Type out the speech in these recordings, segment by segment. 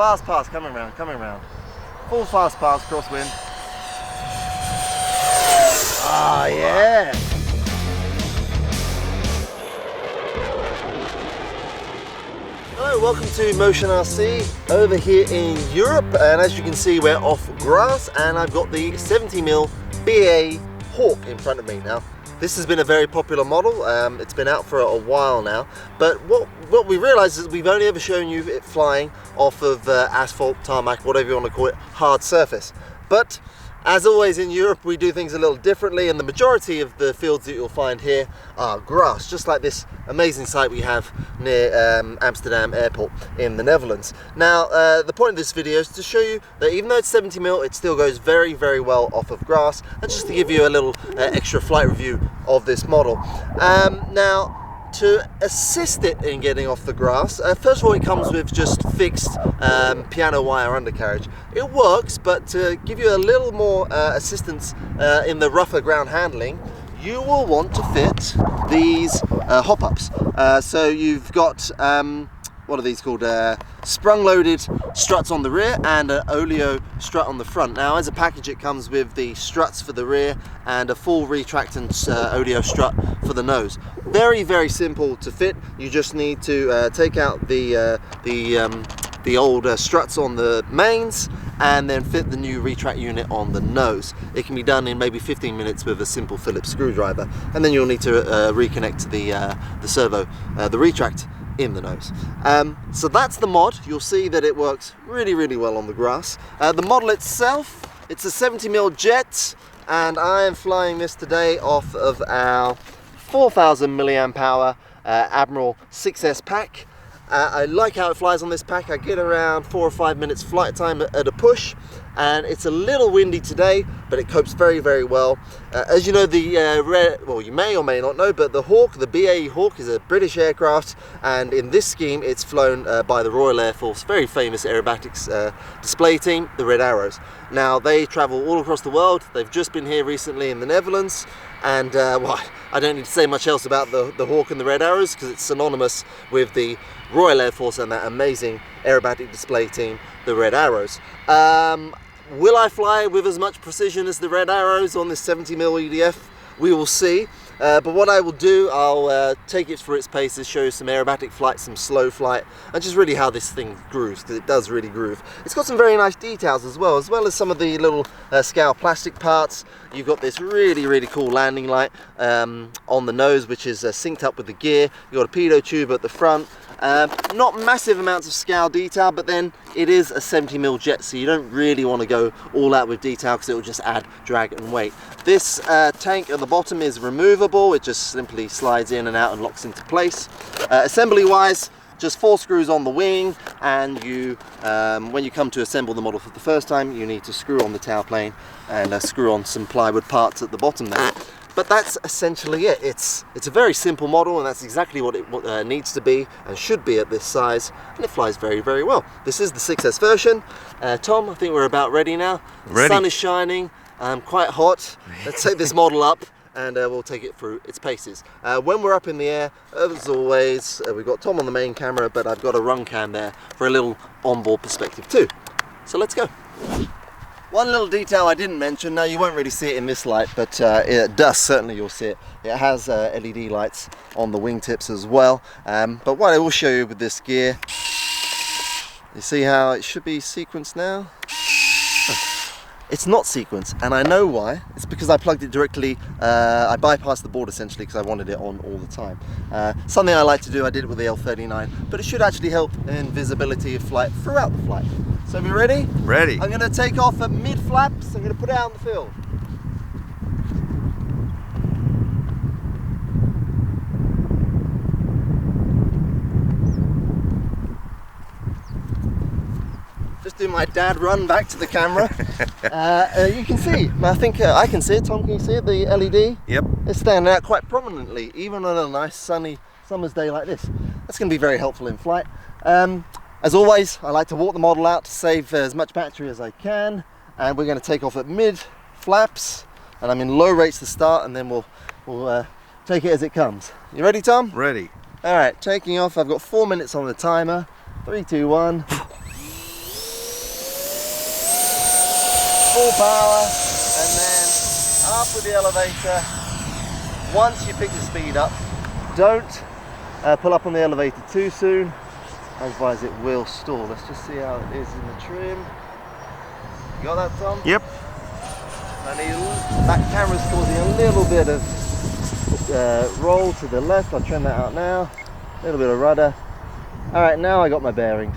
fast pass, coming around. Full fast pass, crosswind. Ah, yeah. Hello, welcome to Motion RC over here in Europe, and as you can see we're off grass, and I've got the 70mm BA Hawk in front of me now. This has been a very popular model. It's been out for a while now, but what we realized is we've only ever shown you it flying off of asphalt, tarmac, whatever you want to call it, hard surface. But as always in Europe, we do things a little differently, and the majority of the fields that you'll find here are grass, just like this amazing site we have near Amsterdam Airport in the Netherlands. Now, the point of this video is to show you that even though it's 70mm, it still goes very, very well off of grass, and just to give you a little extra flight review of this model. Now, to assist it in getting off the grass, first of all it comes with just fixed piano wire undercarriage. It works, but to give you a little more assistance in the rougher ground handling, you will want to fit these hop-ups. So you've got, what are these called? Sprung loaded struts on the rear and an oleo strut on the front. Now as a package it comes with the struts for the rear and a full retractant oleo strut for the nose. Very, very simple to fit. You just need to take out the old struts on the mains and then fit the new retract unit on the nose. It can be done in maybe 15 minutes with a simple Phillips screwdriver, and then you'll need to reconnect to the servo, the retract in the nose. So that's the mod. You'll see that it works really, really well on the grass. The model itself, it's a 70mm jet, and I am flying this today off of our 4000 milliamp hour Admiral 6S pack. I like how it flies on this pack. I get around 4 or 5 minutes flight time at a push, and it's a little windy today, but it copes very, very well. As you know, well, you may or may not know, but the Hawk, the BAE Hawk, is a British aircraft, and in this scheme it's flown by the Royal Air Force, very famous aerobatics display team, the Red Arrows. Now they travel all across the world. They've just been here recently in the Netherlands, and well, I don't need to say much else about the Hawk and the Red Arrows because it's synonymous with the Royal Air Force and that amazing aerobatic display team, the Red Arrows. Will I fly with as much precision as the Red Arrows on this 70mm EDF? We will see. But what I will do, I'll take it for its paces, show you some aerobatic flight, some slow flight, and just really how this thing grooves, because it does really groove. It's got some very nice details as well as some of the little scale plastic parts. You've got this really, really cool landing light on the nose, which is synced up with the gear. You've got a pitot tube at the front. Not massive amounts of scale detail, but then it is a 70mm jet, so you don't really want to go all out with detail because it will just add drag and weight. This tank at the bottom is removable. It just simply slides in and out and locks into place. Assembly wise, just 4 screws on the wing, and you when you come to assemble the model for the first time, you need to screw on the tailplane and screw on some plywood parts at the bottom there. But that's essentially it. It's a very simple model, and that's exactly what it needs to be and should be at this size, and it flies very, very well. This is the 6S version. Tom, I think we're about ready now. The sun is shining, quite hot. Let's take this model up and we'll take it through its paces. When we're up in the air, as always, we've got Tom on the main camera, but I've got a run cam there for a little onboard perspective too. So let's go. One little detail I didn't mention, now you won't really see it in this light, but it does, certainly you'll see it. It has LED lights on the wingtips as well, but what I will show you with this gear, you see how it should be sequenced now? It's not sequenced, and I know why. It's because I plugged it directly, I bypassed the board essentially because I wanted it on all the time. Something I like to do, I did it with the L39, but it should actually help in visibility of flight throughout the flight. So are we ready? Ready. I'm going to take off at mid-flaps. I'm going to put it out in the field. Just do my dad run back to the camera. You can see, I think I can see it. Tom, can you see it? The LED? Yep. It's standing out quite prominently, even on a nice sunny summer's day like this. That's going to be very helpful in flight. As always, I like to walk the model out to save as much battery as I can, and we're going to take off at mid flaps, and I'm in low rates to start, and then we'll take it as it comes. You ready, Tom? Ready. All right, taking off. I've got 4 minutes on the timer. 3, 2, 1. full power, and then up with the elevator. Once you pick the speed up, don't pull up on the elevator too soon, otherwise it will stall. Let's just see how it is in the trim. You got that, Tom? Yep. That camera's causing a little bit of roll to the left. I'll trim that out now. A little bit of rudder. All right, now I got my bearings.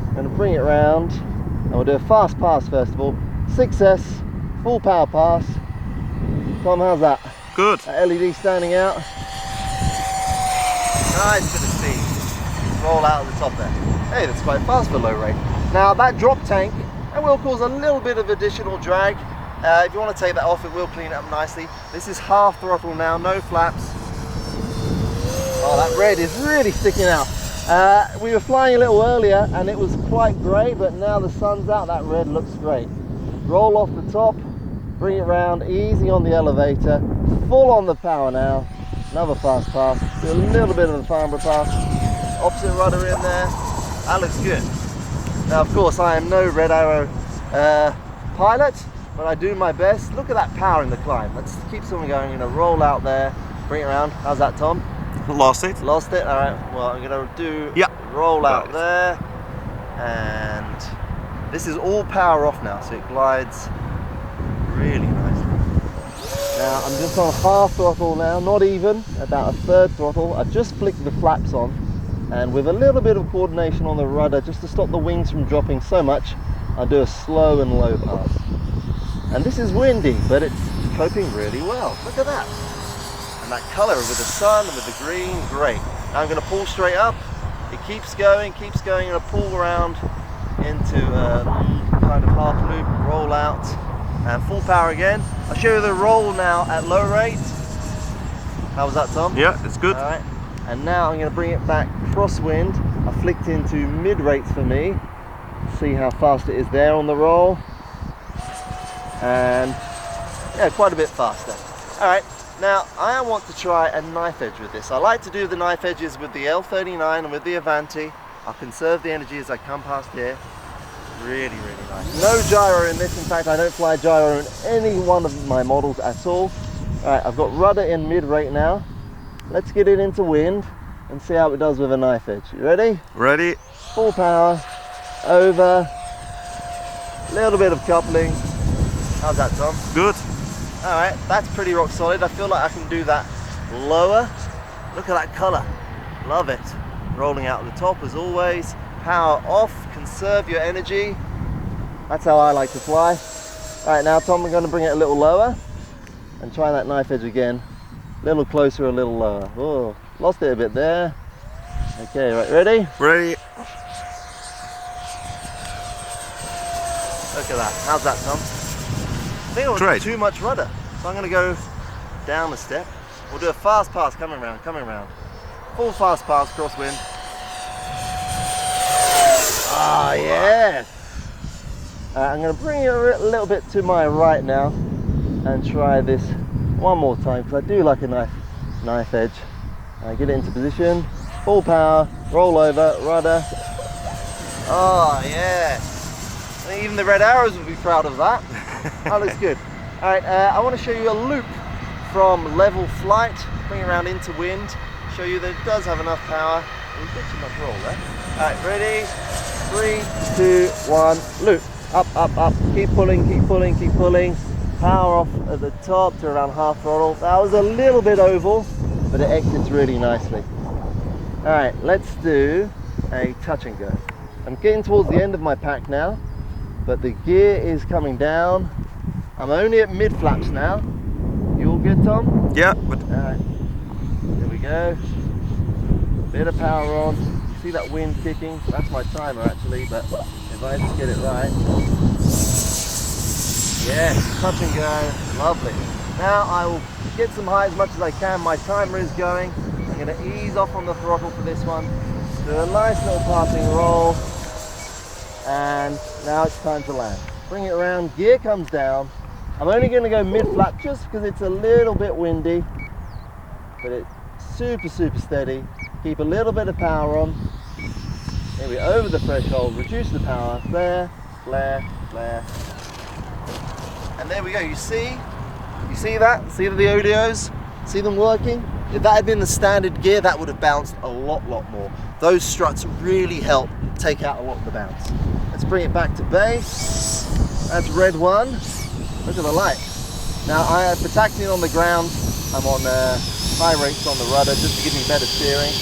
I'm going to bring it round, and we'll do a fast pass first of all. 6S, full power pass. Tom, how's that? Good. That LED standing out. Nice bit of speed. Roll out at the top there. Hey, that's quite fast for low rate. Now that drop tank, that will cause a little bit of additional drag. If you want to take that off, it will clean it up nicely. This is half throttle now, no flaps. Oh, that red is really sticking out. We were flying a little earlier and it was quite grey, but now the sun's out, that red looks great. Roll off the top, bring it round, easy on the elevator, full on the power now. Another fast pass, do a little bit of the farmer pass, opposite rudder in there. That looks good. Now, of course, I am no Red Arrow pilot, but I do my best. Look at that power in the climb. Let's keep something going. I'm going to roll out there, bring it around. How's that, Tom? Lost it. Lost it? All right. Well, I'm going to do roll out there. And this is all power off now, so it glides really nicely. Now, I'm just on half throttle now, not even, about a third throttle. I've just flicked the flaps on, and with a little bit of coordination on the rudder, just to stop the wings from dropping so much, I'll do a slow and low pass. And this is windy, but it's coping really well. Look at that. And that color with the sun and with the green, great. Now I'm going to pull straight up. It keeps going. I'm going to pull around into a kind of half loop, roll out, and full power again. I'll show you the roll now at low rate. How was that, Tom? Yeah, it's good. All right. And now I'm going to bring it back crosswind. I flicked into mid rates for me. See how fast it is there on the roll. And yeah, quite a bit faster. All right, now I want to try a knife edge with this. I like to do the knife edges with the L39 and with the Avanti. I'll conserve the energy as I come past here. Really, really nice. No gyro in this. In fact, I don't fly gyro in any one of my models at all. All right, I've got rudder in mid rate now. Let's get it into wind and see how it does with a knife edge. You ready? Ready. Full power, over, little bit of coupling. How's that, Tom? Good. All right, that's pretty rock solid. I feel like I can do that lower. Look at that color. Love it. Rolling out at the top as always. Power off, conserve your energy. That's how I like to fly. All right, now, Tom, I'm going to bring it a little lower and try that knife edge again. A little closer, a little lower. Oh, lost it a bit there. Okay, right, ready? Ready. Look at that. How's that, Tom? I think it was too much rudder. So I'm going to go down a step. We'll do a fast pass, coming round. Full fast pass, crosswind. Ah, yes. I'm going to bring it a little bit to my right now and try this one more time, because I do like a knife edge. Get it into position, full power, roll over, rudder. Oh, yes. I think even the Red Arrows would be proud of that. That looks good. All right, I want to show you a loop from level flight, bring it around into wind, show you that it does have enough power. A bit too much roll there. All right, ready? 3, 2, 1, loop. Up, up, up. Keep pulling, keep pulling, keep pulling. Power off at the top to around half throttle. That was a little bit oval, but it exits really nicely. All right, let's do a touch and go. I'm getting towards the end of my pack now, but the gear is coming down. I'm only at mid flaps now. You all good, Tom? Yeah, but all right. Here we go. Bit of power on. See that wind kicking? That's my timer actually, but if I just get it right. Yes, touch and go, lovely. Now I will get some high as much as I can. My timer is going. I'm going to ease off on the throttle for this one. Do a nice little passing roll. And now it's time to land. Bring it around, gear comes down. I'm only going to go mid-flap just because it's a little bit windy, but it's super, super steady. Keep a little bit of power on. Maybe over the threshold, reduce the power, flare, flare, flare. And there we go, you see that? See the audios? See them working? If that had been the standard gear, that would have bounced a lot more. Those struts really help take out a lot of the bounce. Let's bring it back to base. That's red one. Look at the light. Now for taxiing on the ground, I'm on high rates on the rudder just to give me better steering.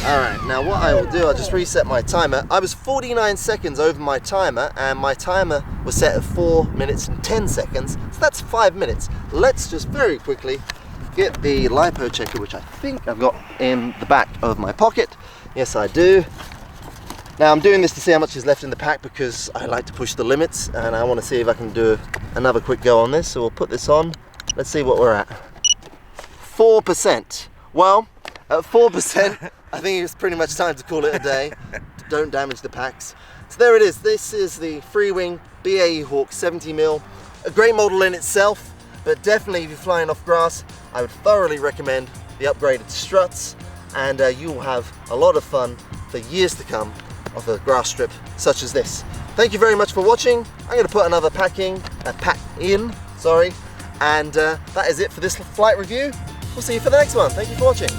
Alright, now what I will do, I'll just reset my timer. I was 49 seconds over my timer, and my timer was set at 4 minutes and 10 seconds, so that's 5 minutes. Let's just very quickly get the Lipo Checker, which I think I've got in the back of my pocket. Yes, I do. Now I'm doing this to see how much is left in the pack because I like to push the limits, and I want to see if I can do another quick go on this. So we'll put this on. Let's see what we're at. 4%. Well, at 4%, I think it's pretty much time to call it a day. Don't damage the packs. So there it is. This is the Freewing BAE Hawk 70mm. A great model in itself, but definitely if you're flying off grass, I would thoroughly recommend the upgraded struts, and you will have a lot of fun for years to come off a grass strip such as this. Thank you very much for watching. I'm going to put another pack in, and that is it for this flight review. We'll see you for the next one. Thank you for watching.